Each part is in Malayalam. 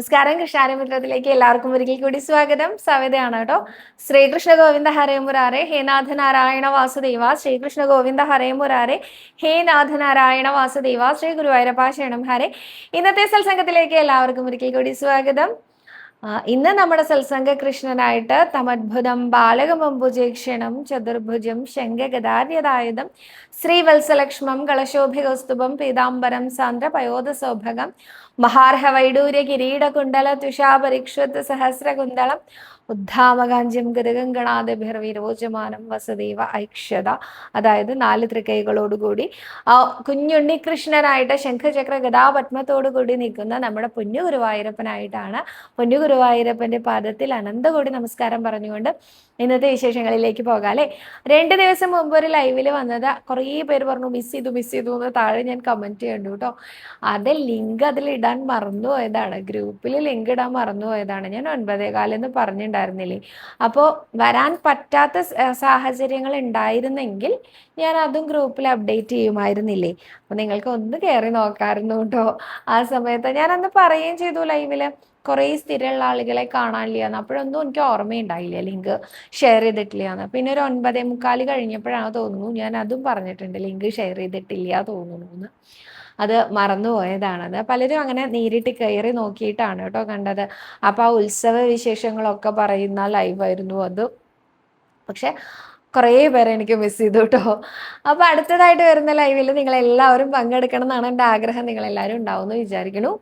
നമസ്കാരം. കൃഷ്ണാരമിത്രത്തിലേക്ക് എല്ലാവർക്കും ഒരിക്കൽ കൂടി സ്വാഗതം. സവിതയാണ് കേട്ടോ. ശ്രീകൃഷ്ണ ഗോവിന്ദ ഹരേ മുരാരെ ഹേ നാഥ നാരായണ വാസുദേവ. ശ്രീകൃഷ്ണ ഗോവിന്ദ ഹരേ മുരാരെ ഹേ നാഥ നാരായണ വാസുദേവ. ശ്രീ ഗുരുവായൂരപ്പ ശരണം ഹരേ. ഇന്നത്തെ സത്സംഗത്തിലേക്ക് എല്ലാവർക്കും ഒരിക്കൽ കൂടി സ്വാഗതം. ഇന്ന് നമ്മുടെ സത്സംഗ കൃഷ്ണനായിട്ട് തമദ്ഭുതം ബാലകമംബുജേക്ഷണം ചതുർഭുജം ശംഖഗദാര്യതായുധം ശ്രീവത്സലക്ഷ്മം കളശോഭികൗസ്തുഭം പീതാംബരം സാന്ദ്ര പയോധസൗഭഗം മഹാർഹ വൈഡൂര്യ കിരീടകുണ്ടല തുഷാപരിക്ഷുത് സഹസ്രകുന്തളം ഉദ്ധാമകാഞ്ചം ഗതഗംഗണാദിഭിർവിരോചമാനം വസുദേവ ഐക്ഷത. അതായത് 4 തൃക്കൈകളോടുകൂടി കുഞ്ഞുണ്ണികൃഷ്ണനായിട്ട് ശംഖചക്ര ഗദാപത്മത്തോടുകൂടി നിൽക്കുന്ന നമ്മുടെ പൊന്നു ഗുരുവായൂരപ്പനായിട്ടാണ്. പൊന്നു ഗുരുവായൂരപ്പന്റെ പാദത്തിൽ അനന്തകോടി നമസ്കാരം പറഞ്ഞുകൊണ്ട് ഇന്നത്തെ വിശേഷങ്ങളിലേക്ക് പോകാം അല്ലേ. 2 ദിവസം മുമ്പ് ഒരു ലൈവിൽ വന്നത് കുറേ പേര് പറഞ്ഞു മിസ് ചെയ്തു എന്ന് താഴെ ഞാൻ കമന്റ് ചെയ്യണ്ടു കേട്ടോ. ലിങ്ക് അതിലിടാൻ മറന്നുപോയതാണ്, ഗ്രൂപ്പിൽ ലിങ്ക് ഇടാൻ മറന്നുപോയതാണ്. ഞാൻ 9:15 പറഞ്ഞിട്ടുണ്ടായിരുന്നില്ലേ. അപ്പോൾ വരാൻ പറ്റാത്ത സാഹചര്യങ്ങൾ ഉണ്ടായിരുന്നെങ്കിൽ ഞാൻ അതും ഗ്രൂപ്പിൽ അപ്ഡേറ്റ് ചെയ്യുമായിരുന്നില്ലേ. അപ്പോൾ നിങ്ങൾക്ക് ഒന്ന് കയറി നോക്കാമായിരുന്നു കേട്ടോ. ആ സമയത്ത് ഞാൻ അന്ന് പറയുകയും ചെയ്തു ലൈവിൽ കുറേ സ്ഥിരമുള്ള ആളുകളെ കാണാനില്ല എന്ന്. അപ്പോഴൊന്നും എനിക്ക് ഓർമ്മയുണ്ടായില്ല ലിങ്ക് ഷെയർ ചെയ്തിട്ടില്ല എന്ന്. പിന്നെ ഒരു 9:45 കഴിഞ്ഞപ്പോഴാണ് തോന്നുന്നു ഞാൻ അതും പറഞ്ഞിട്ടുണ്ട്, ലിങ്ക് ഷെയർ ചെയ്തിട്ടില്ല തോന്നുന്നു എന്ന്. അത് മറന്നുപോയതാണത്. പലരും അങ്ങനെ നേരിട്ട് കയറി നോക്കിയിട്ടാണ് കേട്ടോ കണ്ടത്. അപ്പോൾ ആ ഉത്സവ വിശേഷങ്ങളൊക്കെ പറയുന്ന ലൈവായിരുന്നു അത്. പക്ഷെ കുറേ പേരെ എനിക്ക് മിസ് ചെയ്തു കേട്ടോ. അപ്പോൾ അടുത്തതായിട്ട് വരുന്ന ലൈവിൽ നിങ്ങളെല്ലാവരും പങ്കെടുക്കണം എന്നാണ് എൻ്റെ ആഗ്രഹം. നിങ്ങളെല്ലാവരും ഉണ്ടാവുമെന്ന് വിചാരിക്കുന്നു.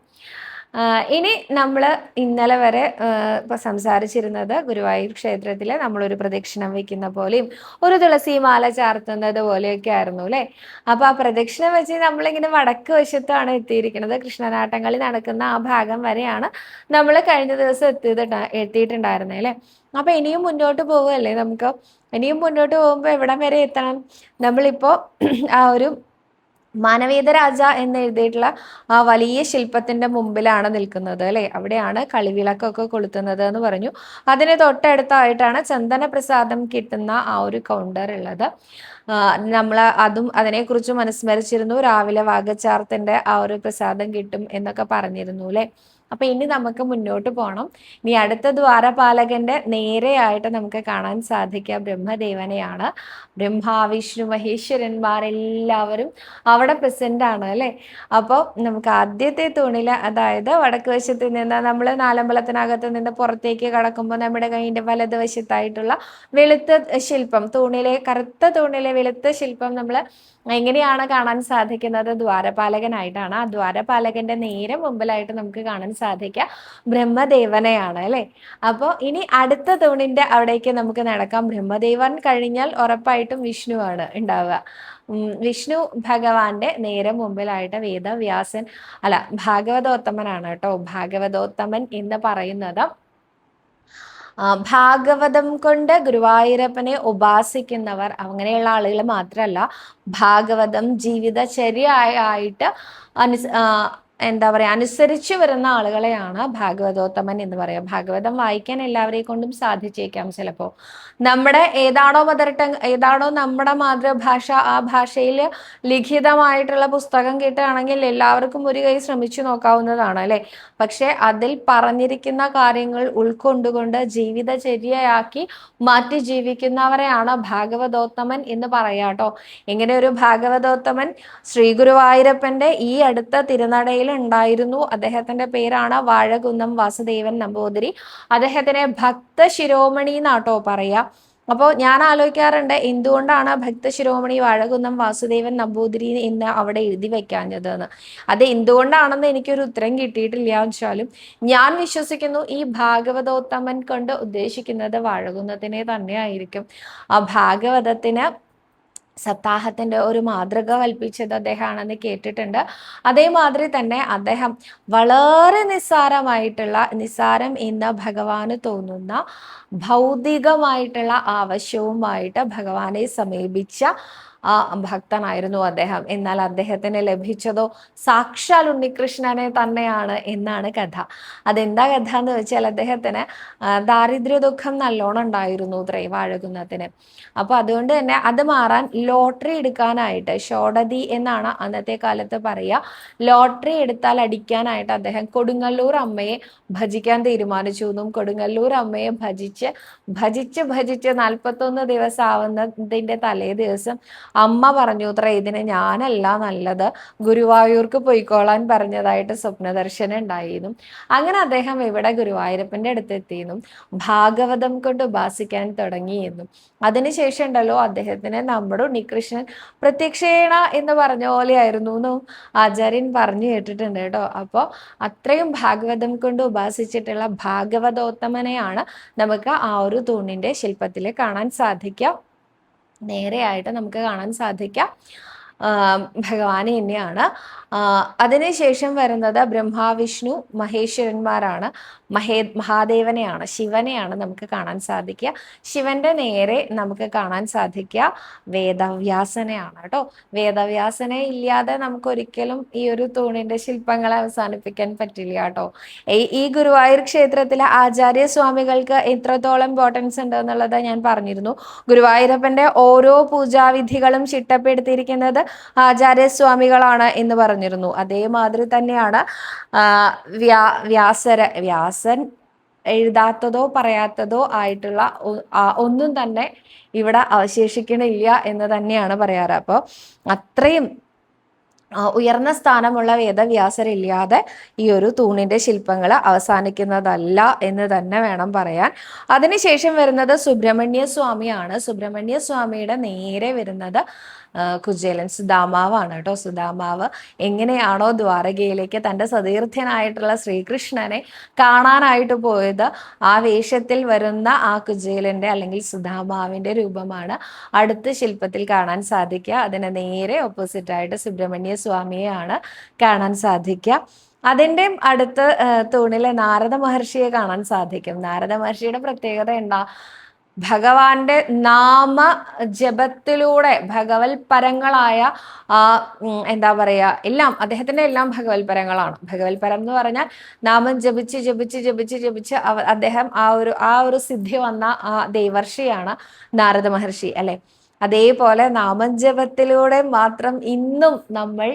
ഇനി നമ്മൾ ഇന്നലെ വരെ ഇപ്പൊ സംസാരിച്ചിരുന്നത് ഗുരുവായൂർ ക്ഷേത്രത്തിൽ നമ്മളൊരു പ്രദക്ഷിണം വെക്കുന്ന പോലെയും ഒരു തുളസി മാല ചാർത്തുന്നത് പോലെയൊക്കെ ആയിരുന്നു അല്ലേ. അപ്പൊ ആ പ്രദക്ഷിണം വെച്ച് നമ്മളിങ്ങനെ വടക്ക് വശത്താണ് എത്തിയിരിക്കുന്നത്. കൃഷ്ണനാട്ടങ്ങളി നടക്കുന്ന ആ ഭാഗം വരെയാണ് നമ്മൾ കഴിഞ്ഞ ദിവസം എത്തിയിട്ടുണ്ടായിരുന്നത് അല്ലേ. അപ്പൊ ഇനിയും മുന്നോട്ട് പോവുകയല്ലേ നമുക്ക്. ഇനിയും മുന്നോട്ട് പോകുമ്പോൾ എവിടം വരെ എത്തണം? നമ്മളിപ്പോ ആ ഒരു മാനവേദരാജ എന്ന് എഴുതിയിട്ടുള്ള ആ വലിയ ശില്പത്തിന്റെ മുമ്പിലാണ് നിൽക്കുന്നത് അല്ലെ. അവിടെയാണ് കളിവിളക്കൊക്കെ കൊളുത്തുന്നത് എന്ന് പറഞ്ഞു. അതിന് തൊട്ടടുത്തായിട്ടാണ് ചന്ദന പ്രസാദം കിട്ടുന്ന ആ ഒരു കൗണ്ടർ ഉള്ളത്. നമ്മൾ അതും അതിനെക്കുറിച്ച് അനുസ്മരിച്ചിരുന്നു. രാവിലെ വാഗച്ചാർത്തിന്റെ ആ ഒരു പ്രസാദം കിട്ടും എന്നൊക്കെ പറഞ്ഞിരുന്നു അല്ലെ. അപ്പൊ ഇനി നമുക്ക് മുന്നോട്ട് പോകണം. ഇനി അടുത്ത ദ്വാരപാലകന്റെ നേരെയായിട്ട് നമുക്ക് കാണാൻ സാധിക്കുക ബ്രഹ്മദേവനെയാണ്. ബ്രഹ്മ വിഷ്ണു മഹേശ്വരന്മാരെല്ലാവരും അവിടെ പ്രസന്റ് ആണ് അല്ലെ. അപ്പോൾ നമുക്ക് ആദ്യത്തെ തൂണില്, അതായത് വടക്ക് വശത്ത് നിന്ന് നമ്മൾ നാലമ്പലത്തിനകത്ത് നിന്ന് പുറത്തേക്ക് കടക്കുമ്പോൾ നമ്മുടെ കൈയിന്റെ വലതുവശത്തായിട്ടുള്ള വെളുത്ത ശില്പം, കറുത്ത തൂണിലെ വെളുത്ത ശില്പം നമ്മൾ എങ്ങനെയാണ് കാണാൻ സാധിക്കുന്നത്? ദ്വാരപാലകനായിട്ടാണ്. ആ ദ്വാരപാലകന്റെ നേരെ മുമ്പിലായിട്ട് നമുക്ക് കാണാൻ സാധിക്കുക ബ്രഹ്മദേവനെയാണ് അല്ലെ. അപ്പോൾ ഇനി അടുത്ത തൂണിന്റെ അവിടേക്ക് നമുക്ക് നടക്കാം. ബ്രഹ്മദേവൻ കഴിഞ്ഞാൽ ഉറപ്പായിട്ടും വിഷ്ണുവാണ് ഉണ്ടാവുക. വിഷ്ണു ഭഗവാന്റെ നേരെ മുമ്പിലായിട്ട് വേദവ്യാസൻ, ഭാഗവതോത്തമനാണ് കേട്ടോ. ഭാഗവതോത്തമൻ എന്ന് പറയുന്നത് ഭാഗവതം കൊണ്ട് ഗുരുവായൂരപ്പനെ ഉപാസിക്കുന്നവർ, അങ്ങനെയുള്ള ആളുകൾ മാത്രമല്ല, ഭാഗവതം ജീവിതചര്യയായിട്ട് എന്താ പറയുക അനുസരിച്ച് വരുന്ന ആളുകളെയാണ് ഭാഗവതോത്തമൻ എന്ന് പറയുക. ഭാഗവതം വായിക്കാൻ എല്ലാവരെയും കൊണ്ടും സാധിച്ചേക്കാം. ചിലപ്പോൾ നമ്മുടെ ഏതാണോ നമ്മുടെ മാതൃഭാഷ, ആ ഭാഷയിൽ ലിഖിതമായിട്ടുള്ള പുസ്തകം കിട്ടുകയാണെങ്കിൽ എല്ലാവർക്കും ഒരു കൈ ശ്രമിച്ചു നോക്കാവുന്നതാണ് അല്ലെ. പക്ഷെ അതിൽ പറഞ്ഞിരിക്കുന്ന കാര്യങ്ങൾ ഉൾക്കൊണ്ടുകൊണ്ട് ജീവിതചര്യയാക്കി മാറ്റി ജീവിക്കുന്നവരെയാണ് ഭാഗവതോത്തമൻ എന്ന് പറയാട്ടോ. ഇങ്ങനെ ഒരു ഭാഗവതോത്തമൻ ശ്രീ ഗുരുവായൂരപ്പന്റെ ഈ അടുത്ത തിരുനടയിൽ ഉണ്ടായിരുന്നു. അദ്ദേഹത്തിന്റെ പേരാണ് വാഴകുന്നം വാസുദേവൻ നമ്പൂതിരി. അദ്ദേഹത്തിനെ ഭക്ത ശിരോമണി എന്നാട്ടോ പറയാ. അപ്പോൾ ഞാൻ ആലോചിക്കാറുണ്ട് എന്തുകൊണ്ടാണ് ഭക്ത ശിരോമണി വാഴകുന്നം വാസുദേവൻ നമ്പൂതിരി എന്ന് അവിടെ എഴുതി വെക്കാഞ്ഞത് എന്ന്. അത് എന്തുകൊണ്ടാണെന്ന് എനിക്കൊരു ഉത്തരം കിട്ടിയിട്ടില്ല. വെച്ചാലും ഞാൻ വിശ്വസിക്കുന്നു ഈ ഭാഗവതോത്തമൻ കൊണ്ട് ഉദ്ദേശിക്കുന്നത് വാഴകുന്നത്തിനെ തന്നെ ആയിരിക്കും. ആ ഭാഗവതത്തിന് സപ്താഹത്തിന്റെ ഒരു മാതൃക കൽപ്പിച്ചത് അദ്ദേഹമാണെന്ന് കേട്ടിട്ടുണ്ട്. അതേമാതിരി തന്നെ അദ്ദേഹം വളരെ നിസ്സാരം എന്ന് ഭഗവാന് തോന്നുന്ന ഭൗതികമായിട്ടുള്ള ആവശ്യവുമായിട്ട് ഭഗവാനെ സമീപിച്ച ഭക്തനായിരുന്നു അദ്ദേഹം. എന്നാൽ അദ്ദേഹത്തിന് ലഭിച്ചതോ സാക്ഷാൽ ഉണ്ണികൃഷ്ണനെ തന്നെയാണ് എന്നാണ് കഥ. അതെന്താ കഥ എന്ന് വെച്ചാൽ അദ്ദേഹത്തിന് ദാരിദ്ര്യ ദുഃഖം നല്ലോണം ഉണ്ടായിരുന്നു ഇത്രേ വാഴകുന്നത്തിന്. അപ്പൊ അതുകൊണ്ട് തന്നെ അത് മാറാൻ ലോട്ടറി എടുക്കാനായിട്ട്, ഷോഡതി എന്നാണ് അന്നത്തെ കാലത്ത് പറയുക, ലോട്ടറി എടുത്താൽ അടിക്കാനായിട്ട് അദ്ദേഹം കൊടുങ്ങല്ലൂർ അമ്മയെ ഭജിക്കാൻ തീരുമാനിച്ചു എന്നും കൊടുങ്ങല്ലൂർ അമ്മയെ ഭജിച്ച് ഭജിച്ച് ഭജിച്ച് 41 ദിവസം ആവുന്നതിന്റെ തലേ ദിവസം അമ്മ പറഞ്ഞു അത്ര ഇതിന് ഞാനല്ല നല്ലത്, ഗുരുവായൂർക്ക് പോയിക്കോളാൻ പറഞ്ഞതായിട്ട് സ്വപ്നദർശനം ഉണ്ടായിരുന്നു. അങ്ങനെ അദ്ദേഹം ഇവിടെ ഗുരുവായൂരപ്പന്റെ അടുത്ത് എത്തിയെന്നും ഭാഗവതം കൊണ്ട് ഉപാസിക്കാൻ തുടങ്ങിയെന്നും അതിനുശേഷം ഉണ്ടല്ലോ അദ്ദേഹത്തിന് നമ്മുടെ ഉണ്ണികൃഷ്ണൻ പ്രത്യക്ഷേണ എന്ന് പറഞ്ഞ പോലെയായിരുന്നു എന്നും ആചാര്യൻ പറഞ്ഞു കേട്ടിട്ടുണ്ട് കേട്ടോ. അപ്പോൾ അത്രയും ഭാഗവതം കൊണ്ട് ഉപാസിച്ചിട്ടുള്ള ഭാഗവതോത്തമനെയാണ് നമുക്ക് ആ ഒരു തൂണിന്റെ ശില്പത്തിൽ കാണാൻ സാധിക്കുക. നേരെയായിട്ട് നമുക്ക് കാണാൻ സാധിക്കുക ഭഗവാന് തന്നെയാണ്. അതിനുശേഷം വരുന്നത് ബ്രഹ്മാവിഷ്ണു മഹേശ്വരന്മാരാണ്. മഹാദേവനെയാണ്, ശിവനെയാണ് നമുക്ക് കാണാൻ സാധിക്കുക. ശിവന്റെ നേരെ നമുക്ക് കാണാൻ സാധിക്കുക വേദവ്യാസനെയാണ് കേട്ടോ. വേദവ്യാസനെ ഇല്ലാതെ നമുക്ക് ഒരിക്കലും ഈ ഒരു തൂണിന്റെ ശില്പങ്ങളെ അവസാനിപ്പിക്കാൻ പറ്റില്ല കേട്ടോ. ഈ ഗുരുവായൂർ ക്ഷേത്രത്തിലെ ആചാര്യസ്വാമികൾക്ക് എത്രത്തോളം ഇമ്പോർട്ടൻസ് ഉണ്ട് എന്നുള്ളത് ഞാൻ പറഞ്ഞിരുന്നു. ഗുരുവായൂരപ്പന്റെ ഓരോ പൂജാവിധികളും ചിട്ടപ്പെടുത്തിയിരിക്കുന്നത് ആചാര്യസ്വാമികളാണ് എന്ന് പറഞ്ഞിരുന്നു. അതേമാതിരി തന്നെയാണ് വ്യാസൻ എഴുതാത്തതോ പറയാത്തതോ ആയിട്ടുള്ള ഒന്നും തന്നെ ഇവിടെ അവശേഷിക്കണില്ല എന്ന് തന്നെയാണ് പറയാറ്. അപ്പോൾ അത്രയും ഉയർന്ന സ്ഥാനമുള്ള വേദവ്യാസരില്ലാതെ ഈ ഒരു തൂണിന്റെ ശില്പങ്ങൾ അവസാനിക്കുന്നതല്ല എന്ന് തന്നെ വേണം പറയാൻ. അതിനുശേഷം വരുന്നത് സുബ്രഹ്മണ്യ സ്വാമിയാണ്. സുബ്രഹ്മണ്യ സ്വാമിയുടെ നേരെ വരുന്നത് കുചേലൻ സുദാമാവാണ് കേട്ടോ. സുദാമാവ് എങ്ങനെയാണോ ദ്വാരകയിലേക്ക് തൻ്റെ സതീർത്ഥ്യനായിട്ടുള്ള ശ്രീകൃഷ്ണനെ കാണാനായിട്ട് പോയത്, ആ വേഷത്തിൽ വരുന്ന ആ കുചേലന്റെ അല്ലെങ്കിൽ സുദാമാവിന്റെ രൂപമാണ് അടുത്ത ശില്പത്തിൽ കാണാൻ സാധിക്കുക. അതിന് നേരെ ഓപ്പോസിറ്റ് ആയിട്ട് സുബ്രഹ്മണ്യ സ്വാമിയെയാണ് കാണാൻ സാധിക്കുക. അതിൻ്റെ അടുത്ത തൂണിലെ നാരദ മഹർഷിയെ കാണാൻ സാധിക്കും. നാരദ മഹർഷിയുടെ പ്രത്യേകത എന്താ? ഭഗവാന്റെ നാമ ജപത്തിലൂടെ ഭഗവത്പരങ്ങളായ എന്താ പറയുക, എല്ലാം അദ്ദേഹത്തിന്റെ എല്ലാം ഭഗവത്പരങ്ങളാണ്. ഭഗവത്പരം എന്ന് പറഞ്ഞാൽ നാമം ജപിച്ച് ജപിച്ച് ജപിച്ച് ജപിച്ച് അദ്ദേഹം ആ ഒരു സിദ്ധി വന്ന ആ ദേവർഷിയാണ് നാരദ മഹർഷി അല്ലെ. അതേപോലെ നാമജപത്തിലൂടെ മാത്രം ഇന്നും നമ്മൾ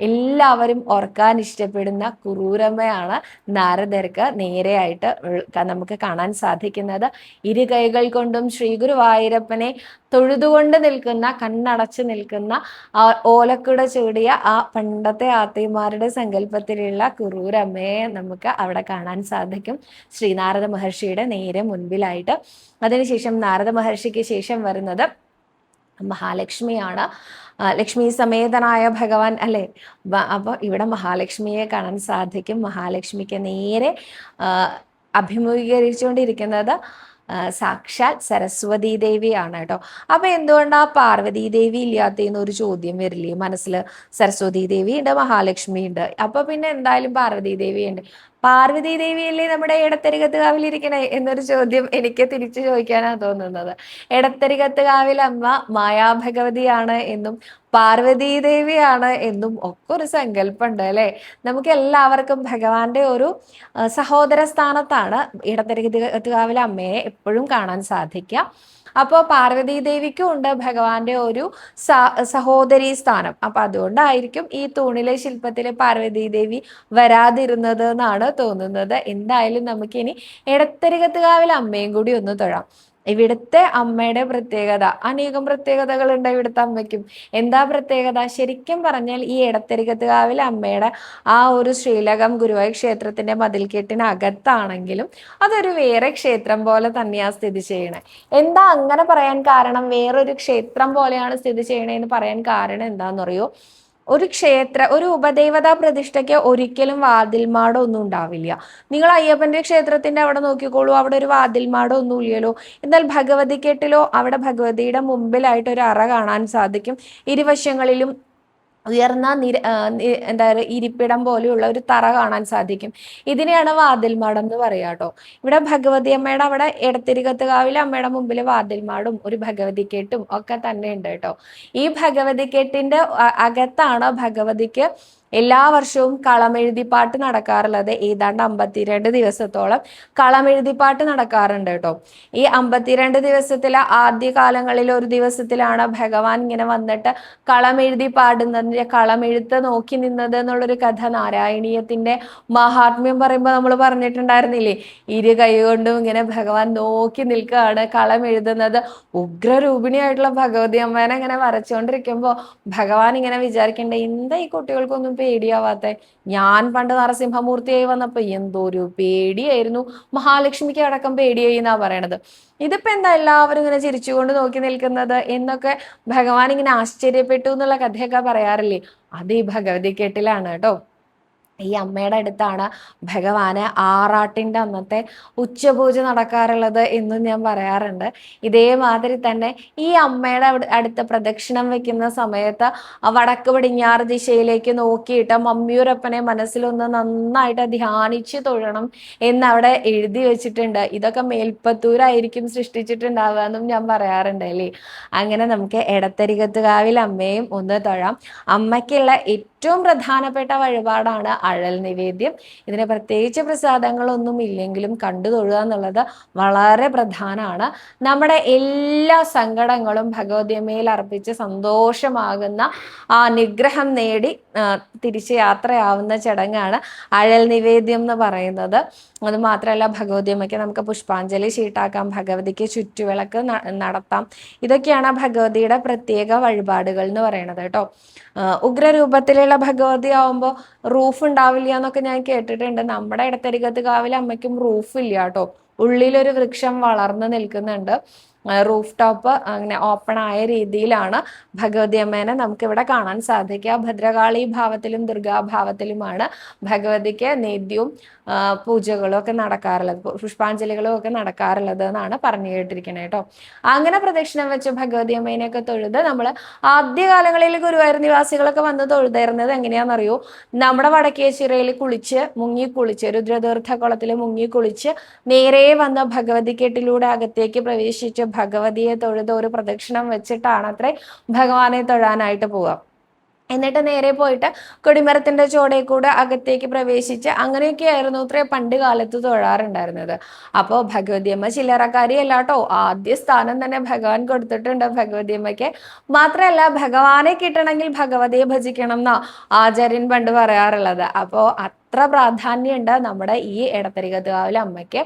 എല്ലാവരും ഓർക്കാൻ ഇഷ്ടപ്പെടുന്ന കുറൂരമ്മയാണ് നാരദർക്ക് നേരെയായിട്ട് നമുക്ക് കാണാൻ സാധിക്കുന്നത്. ഇരു കൈകൾ കൊണ്ടും ശ്രീ ഗുരുവായൂരപ്പനെ തൊഴുതുകൊണ്ട് നിൽക്കുന്ന, കണ്ണടച്ച് നിൽക്കുന്ന, ആ ഓലക്കുട ചൂടിയ ആ പണ്ടത്തെ ആത്തിമാരുടെ സങ്കല്പത്തിലുള്ള കുറൂരമ്മയെ നമുക്ക് അവിടെ കാണാൻ സാധിക്കും ശ്രീനാരദ മഹർഷിയുടെ നേരെ മുൻപിലായിട്ട്. അതിനുശേഷം നാരദ മഹർഷിക്ക് ശേഷം വരുന്നത് മഹാലക്ഷ്മിയാണ്. ലക്ഷ്മി സമേതനായ ഭഗവാൻ അല്ലെ. അപ്പോൾ ഇവിടെ മഹാലക്ഷ്മിയെ കാണാൻ സാധിക്കും. മഹാലക്ഷ്മിക്ക് നേരെ അഭിമുഖീകരിച്ചുകൊണ്ടിരിക്കുന്നത് സാക്ഷാൽ സരസ്വതി ദേവിയാണ് കേട്ടോ. അപ്പൊ എന്തുകൊണ്ടാ പാർവതി ദേവി ഇല്ലാത്തതെന്ന് ഒരു ചോദ്യം വരില്ലേ മനസ്സിൽ? സരസ്വതി ദേവി ഉണ്ട്, മഹാലക്ഷ്മി ഉണ്ട്, അപ്പൊ പിന്നെ എന്തായാലും പാർവതി ദേവി ഉണ്ട്. പാർവതി ദേവിയല്ലേ നമ്മുടെ എടത്തരികത്തുകാവിലിരിക്കണേ എന്നൊരു ചോദ്യം എനിക്ക് തിരിച്ചു ചോദിക്കാനാണ് തോന്നുന്നത്. എടത്തരികത്തുകാവിൽ അമ്മ മായാഭഗവതിയാണ് എന്നും പാർവതി ദേവിയാണ് എന്നും ഒക്കെ ഒരു സങ്കല്പമുണ്ട് അല്ലെ. നമുക്ക് എല്ലാവർക്കും ഭഗവാന്റെ ഒരു സഹോദര സ്ഥാനത്താണ് ഇടത്തരികത്തുകാവിലെ അമ്മയെ എപ്പോഴും കാണാൻ സാധിക്കുക. അപ്പോൾ പാർവതി ദേവിക്കും ഉണ്ട് ഭഗവാന്റെ ഒരു സഹോദരി സ്ഥാനം. അപ്പൊ അതുകൊണ്ടായിരിക്കും ഈ തൂണിലെ ശില്പത്തിലെ പാർവതി ദേവി വരാതിരുന്നത് എന്നാണ് തോന്നുന്നത്. എന്തായാലും നമുക്കിനി എടത്തരികത്തുകാവിലെ അമ്മയും കൂടി ഒന്ന് തൊഴാം. ഇവിടുത്തെ അമ്മയുടെ പ്രത്യേകത, അനേകം പ്രത്യേകതകളുണ്ട് ഇവിടുത്തെ അമ്മയ്ക്കും. എന്താ പ്രത്യേകത? ശരിക്കും പറഞ്ഞാൽ ഈ എടത്തരികത്തുകാവിലെ അമ്മയുടെ ആ ഒരു ശ്രീലകം ഗുരുവായൂർ ക്ഷേത്രത്തിന്റെ മതിൽക്കെട്ടിനകത്താണെങ്കിലും അതൊരു വേറെ ക്ഷേത്രം പോലെ തന്നെയാണ് സ്ഥിതി ചെയ്യണേ. എന്താ അങ്ങനെ പറയാൻ കാരണം? വേറൊരു ക്ഷേത്രം പോലെയാണ് സ്ഥിതി ചെയ്യണേന്ന് പറയാൻ കാരണം എന്താണെന്നറിയോ? ഒരു ഉപദേവതാ പ്രതിഷ്ഠയ്ക്ക് ഒരിക്കലും വാതിൽമാടം ഒന്നും ഉണ്ടാവില്ല. നിങ്ങൾ അയ്യപ്പന്റെ ക്ഷേത്രത്തിന്റെ അവിടെ നോക്കിക്കോളൂ, അവിടെ ഒരു വാതിൽമാടം ഒന്നും ഇല്ലല്ലോ. എന്നാൽ ഭഗവതിക്കെട്ടിലോ അവിടെ ഭഗവതിയുടെ മുമ്പിലായിട്ട് ഒരു അറ കാണാൻ സാധിക്കും. ഇരുവശങ്ങളിലും ഉയർന്ന എന്താ പറയുക ഇരിപ്പിടം പോലെയുള്ള ഒരു തറ കാണാൻ സാധിക്കും. ഇതിനെയാണ് വാതിൽമാടം എന്ന് പറയാ കേട്ടോ. ഇവിടെ ഭഗവതി അമ്മയുടെ അവിടെ എടത്തിരികത്തുകാവിലെ അമ്മയുടെ മുമ്പിൽ വാതിൽമാടും ഒരു ഭഗവതിക്കെട്ടും ഒക്കെ തന്നെ ഉണ്ട് കേട്ടോ. ഈ ഭഗവതിക്കെട്ടിന്റെ അകത്താണ് ഭഗവതിക്ക് എല്ലാ വർഷവും കളമെഴുതിപ്പാട്ട് നടക്കാറുള്ളത്. ഏതാണ്ട് 52 ദിവസത്തോളം കളമെഴുതിപ്പാട്ട് നടക്കാറുണ്ട് കേട്ടോ. ഈ 52 ദിവസത്തിലെ ആദ്യ കാലങ്ങളിൽ ഒരു ദിവസത്തിലാണ് ഭഗവാൻ ഇങ്ങനെ വന്നിട്ട് കളമെഴുതി പാടുന്നതിന്റെ കളമെഴുത്ത് നോക്കി നിന്നത് എന്നുള്ളൊരു കഥ നാരായണീയത്തിന്റെ മഹാത്മ്യം പറയുമ്പോൾ നമ്മൾ പറഞ്ഞിട്ടുണ്ടായിരുന്നില്ലേ. ഇരു കൈ കൊണ്ടും ഇങ്ങനെ ഭഗവാൻ നോക്കി നിൽക്കുകയാണ് കളം എഴുതുന്നത്. ഉഗ്രരൂപിണിയായിട്ടുള്ള ഭഗവതി അമ്മേനെ ഇങ്ങനെ വരച്ചുകൊണ്ടിരിക്കുമ്പോൾ ഭഗവാൻ ഇങ്ങനെ വിചാരിക്കണ്ടേ, എന്താ ഈ കുട്ടികൾക്കൊന്നും പേടിയാവാത്തെ? ഞാൻ പണ്ട് നരസിംഹമൂർത്തിയായി വന്നപ്പോ എന്തോരു പേടിയായിരുന്നു, മഹാലക്ഷ്മിക്ക് അടക്കം പേടിയായി എന്നാ പറയണത്. ഇതിപ്പോ എന്താ എല്ലാവരും ഇങ്ങനെ ചിരിച്ചുകൊണ്ട് നോക്കി നിൽക്കുന്നത് എന്നൊക്കെ ഭഗവാൻ ഇങ്ങനെ ആശ്ചര്യപ്പെട്ടു എന്നുള്ള കഥയൊക്കെ പറയാറില്ലേ. അത് ഈ ഭഗവതി കെട്ടിലാണ് കേട്ടോ. ഈ അമ്മയുടെ അടുത്താണ് ഭഗവാന് ആറാട്ടിൻ്റെ അന്നത്തെ ഉച്ചപൂജ നടക്കാറുള്ളത് എന്നും ഞാൻ പറയാറുണ്ട്. ഇതേമാതിരി തന്നെ ഈ അമ്മയുടെ അടുത്ത് പ്രദക്ഷിണം വെക്കുന്ന സമയത്ത് വടക്ക് പടിഞ്ഞാറ് ദിശയിലേക്ക് നോക്കിയിട്ട് മമ്മിയൂരപ്പനെ മനസ്സിലൊന്ന് നന്നായിട്ട് ധ്യാനിച്ച് തൊഴണം എന്നവിടെ എഴുതി വെച്ചിട്ടുണ്ട്. ഇതൊക്കെ മേൽപ്പത്തൂരായിരിക്കും സൃഷ്ടിച്ചിട്ടുണ്ടാവുക എന്നും ഞാൻ പറയാറുണ്ട് അല്ലേ. അങ്ങനെ നമുക്ക് എടത്തരികത്തുകാവിൽ അമ്മയും ഒന്ന് തൊഴാം. അമ്മയ്ക്കുള്ള ഏറ്റവും പ്രധാനപ്പെട്ട വഴിപാടാണ് അഴൽ നിവേദ്യം. ഇതിന് പ്രത്യേകിച്ച് പ്രസാദങ്ങളൊന്നും ഇല്ലെങ്കിലും കണ്ടു തൊഴുക എന്നുള്ളത് വളരെ പ്രധാനമാണ്. നമ്മുടെ എല്ലാ സങ്കടങ്ങളും ഭഗവതിയമ്മയിൽ അർപ്പിച്ച് സന്തോഷമാകുന്ന ആ നിഗ്രഹം നേടി തിരിച്ച് യാത്രയാവുന്ന ചടങ്ങാണ് അഴൽ നിവേദ്യം എന്ന് പറയുന്നത്. അത് മാത്രമല്ല ഭഗവതിയമ്മയ്ക്ക് നമുക്ക് പുഷ്പാഞ്ജലി ഷീട്ടാക്കാം, ഭഗവതിക്ക് ചുറ്റുവിളക്ക് നടത്താം. ഇതൊക്കെയാണ് ഭഗവതിയുടെ പ്രത്യേക വഴിപാടുകൾ എന്ന് പറയുന്നത് കേട്ടോ. ഉഗ്രരൂപത്തിലുള്ള ഭഗവതി ആവുമ്പോൾ റൂഫ് ഉണ്ടാവില്ല എന്നൊക്കെ ഞാൻ കേട്ടിട്ടുണ്ട്. നമ്മുടെ ഇടത്തരികത്ത് കാവിലെ അമ്മയ്ക്കും റൂഫ് ഇല്ല കേട്ടോ. ഉള്ളിലൊരു വൃക്ഷം വളർന്നു നിൽക്കുന്നുണ്ട്. റൂഫ് ടോപ്പ് അങ്ങനെ ഓപ്പൺ ആയ രീതിയിലാണ് ഭഗവതി അമ്മേനെ നമുക്ക് ഇവിടെ കാണാൻ സാധിക്കുക. ഭദ്രകാളി ഭാവത്തിലും ദുർഗാഭാവത്തിലുമാണ് ഭഗവതിക്ക് നേദ്യവും പൂജകളും ഒക്കെ നടക്കാറുള്ളത്, പുഷ്പാഞ്ജലികളും ഒക്കെ നടക്കാറുള്ളത് എന്നാണ് പറഞ്ഞു കേട്ടിരിക്കുന്നത് കേട്ടോ. അങ്ങനെ പ്രദക്ഷിണം വെച്ച് ഭഗവതി അമ്മേനെയൊക്കെ തൊഴുത് നമ്മൾ ആദ്യകാലങ്ങളിൽ ഗുരുവായൂർ നിവാസികളൊക്കെ വന്ന് തൊഴുതായിരുന്നത് എങ്ങനെയാണെന്നറിയോ? നമ്മുടെ വടക്കേച്ചിറയിൽ മുങ്ങിക്കുളിച്ച് രുദ്രതീർത്ഥ കുളത്തിൽ മുങ്ങിക്കുളിച്ച് നേരെ വന്ന ഭഗവതി കെട്ടിലൂടെ അകത്തേക്ക് പ്രവേശിച്ച് ഭഗവതിയെ തൊഴുത് ഒരു പ്രദക്ഷിണം വെച്ചിട്ടാണ് അത്രേ ഭഗവാനെ തൊഴാനായിട്ട് പോവുക. എന്നിട്ട് നേരെ പോയിട്ട് കൊടിമരത്തിന്റെ ചോടയിൽ കൂടെ അകത്തേക്ക് പ്രവേശിച്ച് അങ്ങനെയൊക്കെയായിരുന്നു അത്രേ പണ്ട് കാലത്ത് തൊഴാറുണ്ടായിരുന്നത്. അപ്പോൾ ഭഗവതിയമ്മ ചില്ലറക്കാരിയല്ല കേട്ടോ. ആദ്യ സ്ഥാനം തന്നെ ഭഗവാൻ കൊടുത്തിട്ടുണ്ട് ഭഗവതിയമ്മയ്ക്ക്. മാത്രമല്ല ഭഗവാനെ കിട്ടണമെങ്കിൽ ഭഗവതിയെ ഭജിക്കണം എന്നാ ആചാര്യൻ പണ്ട് പറയാറുള്ളത്. അപ്പോൾ അത്ര പ്രാധാന്യമുണ്ട് നമ്മുടെ ഈ എടത്തരികത്തുകാവിലെ അമ്മയ്ക്ക്.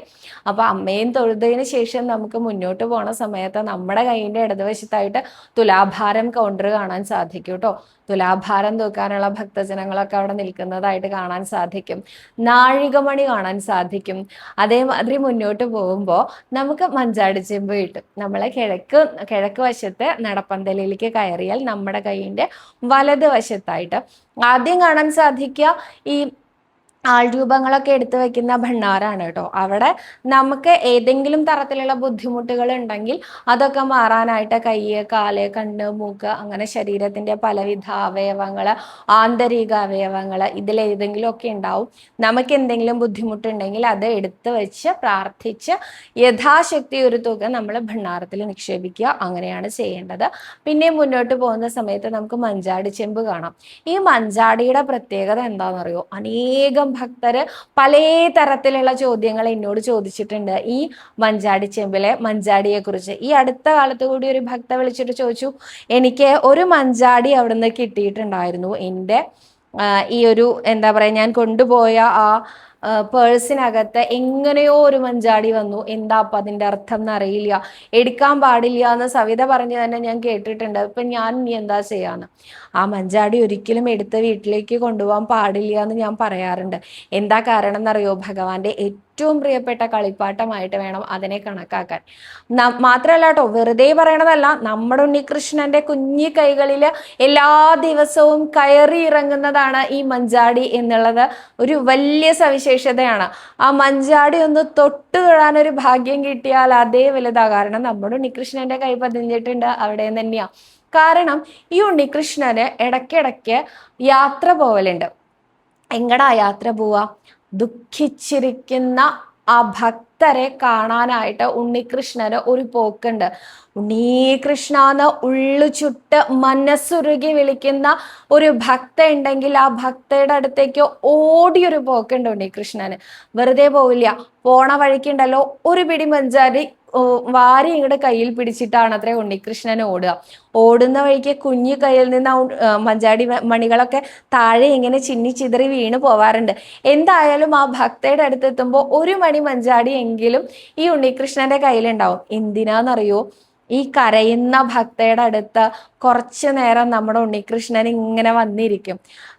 അപ്പൊ അമ്മയും തൊഴുതതിന് ശേഷം നമുക്ക് മുന്നോട്ട് പോണ സമയത്ത് നമ്മുടെ കൈയിന്റെ ഇടതുവശത്തായിട്ട് തുലാഭാരം കൗണ്ടർ കാണാൻ സാധിക്കും കേട്ടോ. തുലാഭാരം തൂക്കാനുള്ള ഭക്തജനങ്ങളൊക്കെ അവിടെ നിൽക്കുന്നതായിട്ട് കാണാൻ സാധിക്കും. നാഴികമണി കാണാൻ സാധിക്കും. അതേമാതിരി മുന്നോട്ട് പോകുമ്പോൾ നമുക്ക് മഞ്ചാടിച്ചെമ്പ് കിട്ടും. നമ്മളെ കിഴക്ക് വശത്ത് നടപ്പന്തലിലേക്ക് കയറിയാൽ നമ്മുടെ കൈയിന്റെ വലത് വശത്തായിട്ട് ആദ്യം കാണാൻ സാധിക്കുക ഈ ആൾരൂപങ്ങളൊക്കെ എടുത്തു വെക്കുന്ന ഭണ്ണാരാണ് കേട്ടോ. അവിടെ നമുക്ക് ഏതെങ്കിലും തരത്തിലുള്ള ബുദ്ധിമുട്ടുകൾ ഉണ്ടെങ്കിൽ അതൊക്കെ മാറാനായിട്ട് കയ്യ്, കാല്, കണ്ണ്, മൂക്ക് അങ്ങനെ ശരീരത്തിന്റെ പലവിധ അവയവങ്ങള്, ആന്തരിക അവയവങ്ങള് ഇതിലേതെങ്കിലും ഒക്കെ ഉണ്ടാവും. നമുക്ക് എന്തെങ്കിലും ബുദ്ധിമുട്ടുണ്ടെങ്കിൽ അത് എടുത്തു വെച്ച് പ്രാർത്ഥിച്ച് യഥാശക്തി ഒരു തുക നമ്മൾ ഭണ്ണാരത്തിൽ നിക്ഷേപിക്കുക. അങ്ങനെയാണ് ചെയ്യേണ്ടത്. പിന്നെ മുന്നോട്ട് പോകുന്ന സമയത്ത് നമുക്ക് മഞ്ചാടി ചെമ്പ് കാണാം. ഈ മഞ്ചാടിയുടെ പ്രത്യേകത എന്താണെന്നറിയോ? അനേകം ഭക്തര് പല തരത്തിലുള്ള ചോദ്യങ്ങൾ എന്നോട് ചോദിച്ചിട്ടുണ്ട് ഈ മഞ്ചാടി ചെമ്പിലെ മഞ്ചാടിയെ കുറിച്ച്. ഈ അടുത്ത കാലത്ത് കൂടി ഒരു ഭക്ത വിളിച്ചിട്ട് ചോദിച്ചു, എനിക്ക് ഒരു മഞ്ചാടി അവിടുന്ന് കിട്ടിയിട്ടുണ്ടായിരുന്നു. എൻ്റെ ഈ ഒരു എന്താ പറയാ ഞാൻ കൊണ്ടുപോയ ആ പേഴ്സിനകത്ത് എങ്ങനെയോ ഒരു മഞ്ചാടി വന്നു. എന്താ അപ്പം അതിൻ്റെ അർത്ഥം എന്നറിയില്ല, എടുക്കാൻ പാടില്ല എന്ന് സവിത പറഞ്ഞു തന്നെ ഞാൻ കേട്ടിട്ടുണ്ട്. ഇപ്പം ഞാൻ ഇനി എന്താ ചെയ്യാന്ന്? ആ മഞ്ചാടി ഒരിക്കലും എടുത്ത് വീട്ടിലേക്ക് കൊണ്ടുപോകാൻ പാടില്ല എന്ന് ഞാൻ പറയാറുണ്ട്. എന്താ കാരണം എന്നറിയോ? ഭഗവാന്റെ ഏറ്റവും പ്രിയപ്പെട്ട കളിപ്പാട്ടമായിട്ട് വേണം അതിനെ കണക്കാക്കാൻ. മാത്രമല്ല കേട്ടോ, വെറുതെ പറയണതല്ല, നമ്മുടെ ഉണ്ണികൃഷ്ണന്റെ കുഞ്ഞി കൈകളിൽ എല്ലാ ദിവസവും കയറി ഇറങ്ങുന്നതാണ് ഈ മഞ്ചാടി എന്നുള്ളത് ഒരു വലിയ സവിശേഷതയാണ്. ആ മഞ്ചാടി ഒന്ന് തൊട്ട് തൊഴാൻ ഒരു ഭാഗ്യം കിട്ടിയാൽ അതേ വലുതാ. കാരണം നമ്മുടെ ഉണ്ണികൃഷ്ണന്റെ കൈ പതിഞ്ഞിട്ടുണ്ട് അവിടെ തന്നെയാ. കാരണം ഈ ഉണ്ണികൃഷ്ണന് ഇടയ്ക്കിടയ്ക്ക് യാത്ര പോവലുണ്ട്. എങ്ങടാ യാത്ര പോവാ? ദുഃഖിച്ചിരിക്കുന്ന ആ ഭക്തരെ കാണാനായിട്ട് ഉണ്ണികൃഷ്ണന് ഒരു പോക്കുണ്ട്. ഉണ്ണീകൃഷ്ണന്ന് ഉള്ളു ചുട്ട് മനസ്സുരുകി വിളിക്കുന്ന ഒരു ഭക്ത ഉണ്ടെങ്കിൽ ആ ഭക്തയുടെ അടുത്തേക്ക് ഓടിയൊരു പോക്കുണ്ട് ഉണ്ണികൃഷ്ണന്. വെറുതെ പോവില്ല. പോണ വഴിക്കുണ്ടല്ലോ ഒരു പിടി മഞ്ചാരി വാരി ഇങ്ങോട്ട് കയ്യിൽ പിടിച്ചിട്ടാണ് അത്ര ഉണ്ണികൃഷ്ണൻ ഓടുക. ഓടുന്ന വഴിക്ക് കുഞ്ഞു കയ്യിൽ നിന്ന് മഞ്ചാടി മണികളൊക്കെ താഴെ ഇങ്ങനെ ചിന്നി ചിതറി വീണ് പോവാറുണ്ട്. എന്തായാലും ആ ഭക്തയുടെ അടുത്ത് എത്തുമ്പോൾ ഒരു മണി മഞ്ചാടി എങ്കിലും ഈ ഉണ്ണികൃഷ്ണന്റെ കയ്യിലുണ്ടാവും. എന്തിനാന്നറിയോ? ഈ കരയുന്ന ഭക്തയുടെ അടുത്ത് കുറച്ചു നേരം നമ്മുടെ ഉണ്ണികൃഷ്ണൻ ഇങ്ങനെ വന്നിരിക്കും.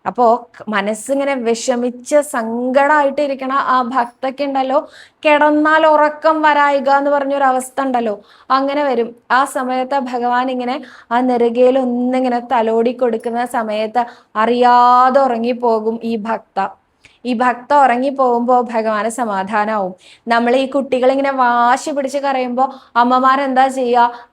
അപ്പോ മനസ്സിങ്ങനെ വിഷമിച്ച് സങ്കടമായിട്ട് ഇരിക്കണ ആ ഭക്തക്കുണ്ടല്ലോ, കിടന്നാൽ ഉറക്കം വരായിക എന്ന് പറഞ്ഞൊരു അവസ്ഥ ഉണ്ടല്ലോ, അങ്ങനെ വരും. ആ സമയത്ത് ഭഗവാൻ ഇങ്ങനെ ആ നെറുകയിൽ ഒന്നിങ്ങനെ തലോടി കൊടുക്കുന്ന സമയത്ത് അറിയാതെ ഉറങ്ങിപ്പോകും ഈ ഭക്ത. ഈ ഭക്ത ഉറങ്ങി പോകുമ്പോൾ ഭഗവാന് സമാധാനമാവും. നമ്മൾ ഈ കുട്ടികൾ ഇങ്ങനെ വാശി പിടിച്ച് കരയുമ്പോൾ അമ്മമാരെന്താ ചെയ്യുക?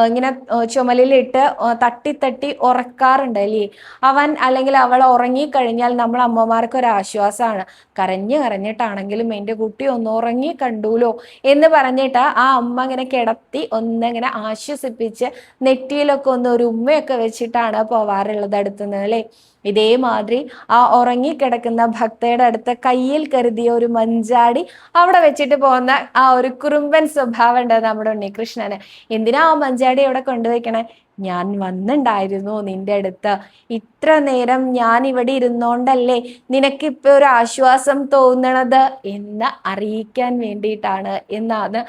ഇങ്ങനെ ചുമലിലിട്ട് തട്ടി തട്ടി ഉറക്കാറുണ്ട് അല്ലേ? അവൻ അല്ലെങ്കിൽ അവൾ ഉറങ്ങിക്കഴിഞ്ഞാൽ നമ്മൾ അമ്മമാർക്ക് ഒരു ആശ്വാസമാണ്. കരഞ്ഞ് കരഞ്ഞിട്ടാണെങ്കിലും എൻ്റെ കുട്ടി ഒന്ന് ഉറങ്ങി കണ്ടൂലോ എന്ന് പറഞ്ഞിട്ട് ആ അമ്മ ഇങ്ങനെ കിടത്തി ഒന്നിങ്ങനെ ആശ്വസിപ്പിച്ച് നെറ്റിയിലൊക്കെ ഒന്ന് ഒരു ഉമ്മയൊക്കെ വെച്ചിട്ടാണ് പോവാറുള്ളത് അടുത്തുനിന്ന് അല്ലേ? ഇതേമാതിരി ആ ഉറങ്ങിക്കിടക്കുന്ന ഭക്തയുടെ അടുത്ത് കയ്യിൽ കരുതിയ ഒരു മഞ്ചാടി അവിടെ വെച്ചിട്ട് പോകുന്ന ആ ഒരു കുറുമ്പൻ സ്വഭാവം ഉണ്ട് നമ്മുടെ ഉണ്ണികൃഷ്ണന്. എന്തിനാ ആ മഞ്ചാടി അവിടെ കൊണ്ടുവയ്ക്കണേ? ഞാൻ വന്നിണ്ടായിരുന്നു നിന്റെ അടുത്ത്, ഇത്ര നേരം ഞാൻ ഇവിടെ ഇരുന്നോണ്ടല്ലേ നിനക്കിപ്പോ ഒരു ആശ്വാസം തോന്നണത് എന്ന് അറിയിക്കാൻ വേണ്ടിയിട്ടാണ് എന്നാണ്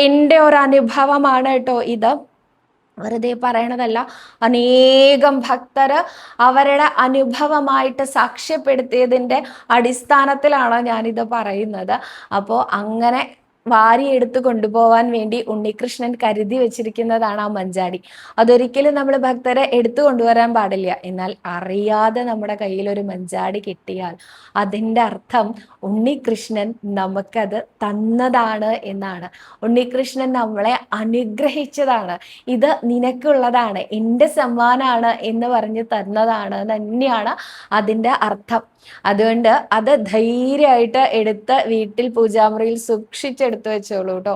എൻ്റെ ഒരു അനുഭവമാണ് കേട്ടോ ഇത്. വെറുതെ പറയണതല്ല. അനേകം ഭക്തര് അവരുടെ അനുഭവമായിട്ട് സാക്ഷ്യപ്പെടുത്തിയതിൻ്റെ അടിസ്ഥാനത്തിലാണ് ഞാനിത് പറയുന്നത്. അപ്പോൾ അങ്ങനെ വാരിയെടുത്ത് കൊണ്ടുപോവാൻ വേണ്ടി ഉണ്ണികൃഷ്ണൻ കരുതി വെച്ചിരിക്കുന്നതാണ് ആ മഞ്ചാടി. അതൊരിക്കലും നമ്മൾ ഭക്തരെ എടുത്തു കൊണ്ടുവരാൻ പാടില്ല. എന്നാൽ അറിയാതെ നമ്മുടെ കയ്യിൽ ഒരു മഞ്ചാടി കിട്ടിയാൽ അതിൻ്റെ അർത്ഥം ഉണ്ണികൃഷ്ണൻ നമുക്കത് തന്നതാണ് എന്നാണ്. ഉണ്ണികൃഷ്ണൻ നമ്മളെ അനുഗ്രഹിച്ചതാണ്. ഇത് നിനക്കുള്ളതാണ്, എൻ്റെ സമ്മാനാണ് എന്ന് പറഞ്ഞ് തന്നതാണ് തന്നെയാണ് അതിൻ്റെ അർത്ഥം. അതുകൊണ്ട് അത് ധൈര്യമായിട്ട് എടുത്ത് വീട്ടിൽ പൂജാമുറിയിൽ സൂക്ഷിച്ചെടുത്ത് വെച്ചോളൂ കേട്ടോ.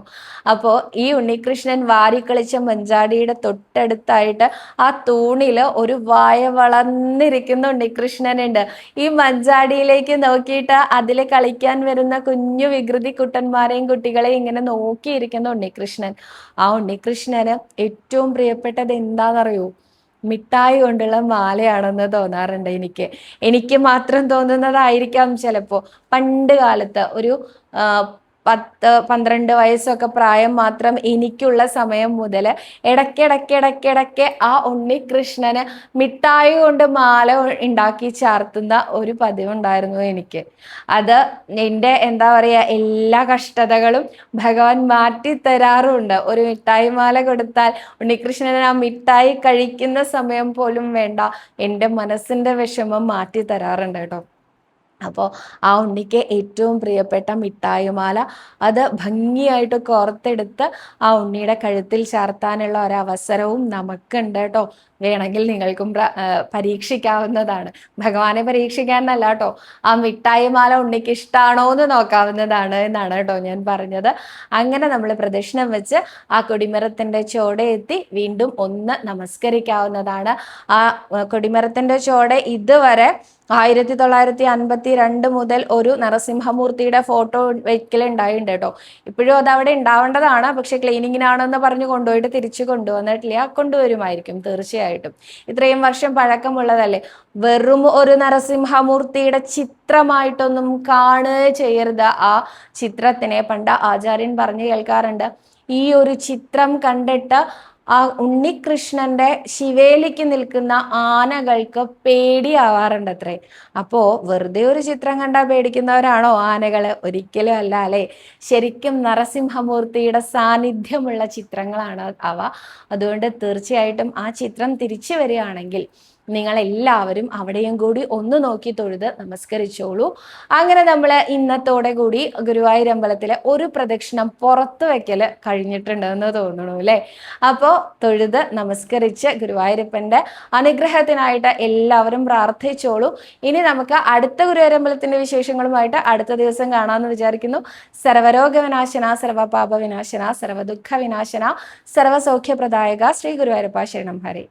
അപ്പോൾ ഈ ഉണ്ണികൃഷ്ണൻ വാരിക്കളിച്ച മഞ്ചാടിയുടെ തൊട്ടടുത്തായിട്ട് ആ തൂണില് ഒരു വായ വളർന്നിരിക്കുന്ന ഉണ്ണികൃഷ്ണനുണ്ട്. ഈ മഞ്ചാടിയിലേക്ക് നോക്കിയിട്ട് അതിൽ കളിക്കാൻ വരുന്ന കുഞ്ഞു വികൃതി കുട്ടന്മാരെയും കുട്ടികളെയും ഇങ്ങനെ നോക്കിയിരിക്കുന്ന ഉണ്ണികൃഷ്ണൻ. ആ ഉണ്ണികൃഷ്ണന് ഏറ്റവും പ്രിയപ്പെട്ടത് എന്താണെന്നറിയോ? മിഠായി കൊണ്ടുള്ള മാലയാണെന്ന് തോന്നാറുണ്ട് എനിക്ക് മാത്രം തോന്നുന്നതായിരിക്കാം ചിലപ്പോൾ. പണ്ട് കാലത്ത് ഒരു 10-12 വയസ്സൊക്കെ പ്രായം മാത്രം എനിക്കുള്ള സമയം മുതൽ ഇടയ്ക്കിടയ്ക്ക് ആ ഉണ്ണികൃഷ്ണന് മിഠായി കൊണ്ട് മാല ഉണ്ടാക്കി ചാർത്തുന്ന ഒരു പതിവുണ്ടായിരുന്നു എനിക്ക്. അത് എൻ്റെ എന്താ പറയുക, എല്ലാ കഷ്ടതകളും ഭഗവാൻ മാറ്റി തരാറുണ്ട്. ഒരു മിഠായി മാല കൊടുത്താൽ ഉണ്ണികൃഷ്ണന് ആ മിഠായി കഴിക്കുന്ന സമയം പോലും വേണ്ട, എൻ്റെ മനസ്സിൻ്റെ വിഷമം മാറ്റി തരാറുണ്ട് കേട്ടോ. അപ്പോൾ ആ ഉണ്ണിക്ക് ഏറ്റവും പ്രിയപ്പെട്ട മിഠായിമാല അത് ഭംഗിയായിട്ട് കോർത്തെടുത്ത് ആ ഉണ്ണിയുടെ കഴുത്തിൽ ചാർത്താനുള്ള ഒരവസരവും നമുക്കുണ്ട് കേട്ടോ. വേണമെങ്കിൽ നിങ്ങൾക്കും പരീക്ഷിക്കാവുന്നതാണ്. ഭഗവാനെ പരീക്ഷിക്കാനല്ല കേട്ടോ, ആ മിഠായിമാല ഉണ്ണിക്ക് ഇഷ്ടമാണോ എന്ന് നോക്കാവുന്നതാണ് എന്നാണ് കേട്ടോ ഞാൻ പറഞ്ഞത്. അങ്ങനെ നമ്മൾ പ്രദക്ഷിണം വെച്ച് ആ കൊടിമരത്തിൻ്റെ ചോടെ എത്തി വീണ്ടും ഒന്ന് നമസ്കരിക്കാവുന്നതാണ്. ആ കൊടിമരത്തിൻ്റെ ചോടെ ഇതുവരെ 1952 മുതൽ ഒരു നരസിംഹമൂർത്തിയുടെ ഫോട്ടോ വെക്കലുണ്ടായിട്ടുണ്ട് കേട്ടോ. ഇപ്പോഴും അത് അവിടെ ഉണ്ടാവേണ്ടതാണ്, പക്ഷെ ക്ലീനിങ്ങിനാണെന്ന് പറഞ്ഞ് കൊണ്ടുപോയിട്ട് തിരിച്ചു കൊണ്ടുവന്നിട്ടില്ല. കൊണ്ടുവരുമായിരിക്കും തീർച്ചയായിട്ടും. ഇത്രയും വർഷം പഴക്കമുള്ളതല്ലേ. വെറും ഒരു നരസിംഹമൂർത്തിയുടെ ചിത്രമായിട്ടൊന്നും കാണുക ചെയ്യരുത് ആ ചിത്രത്തിനെ. പണ്ട് ആചാര്യൻ പറഞ്ഞു കേൾക്കാറുണ്ട്, ഈ ഒരു ചിത്രം കണ്ടിട്ട് ആ ഉണ്ണികൃഷ്ണന്റെ ശിവേലിക്ക് നിൽക്കുന്ന ആനകൾക്ക് പേടിയാവാറുണ്ട് അത്രേ. അപ്പോ വെറുതെ ഒരു ചിത്രം കണ്ടാൽ പേടിക്കുന്നവരാണോ ആനകള്? ഒരിക്കലും അല്ല അല്ലെ. ശരിക്കും നരസിംഹമൂർത്തിയുടെ സാന്നിധ്യമുള്ള ചിത്രങ്ങളാണ് അവ. അതുകൊണ്ട് തീർച്ചയായിട്ടും ആ ചിത്രം തിരിച്ചു വരികയാണെങ്കിൽ നിങ്ങളെല്ലാവരും അവിടെയും കൂടി ഒന്ന് നോക്കി തൊഴുത് നമസ്കരിച്ചോളൂ. അങ്ങനെ നമ്മൾ ഇന്നത്തോടെ കൂടി ഗുരുവായൂർ അമ്പലത്തിലെ ഒരു പ്രദക്ഷിണം പുറത്തു വെക്കൽ കഴിഞ്ഞിട്ടുണ്ടെന്ന് തോന്നുന്നു അല്ലേ. അപ്പോൾ തൊഴുത് നമസ്കരിച്ച് ഗുരുവായൂരപ്പൻ്റെ അനുഗ്രഹത്തിനായിട്ട് എല്ലാവരും പ്രാർത്ഥിച്ചോളൂ. ഇനി നമുക്ക് അടുത്ത ഗുരുവായൂർ അമ്പലത്തിൻ്റെ വിശേഷങ്ങളുമായിട്ട് അടുത്ത ദിവസം കാണാമെന്ന് വിചാരിക്കുന്നു. സർവരോഗ വിനാശന, സർവപാപ വിനാശന, സർവദുഃഖ വിനാശന, സർവസൗഖ്യപ്രദായക ശ്രീ ഗുരുവായൂരപ്പ ശരണം ഹരേ.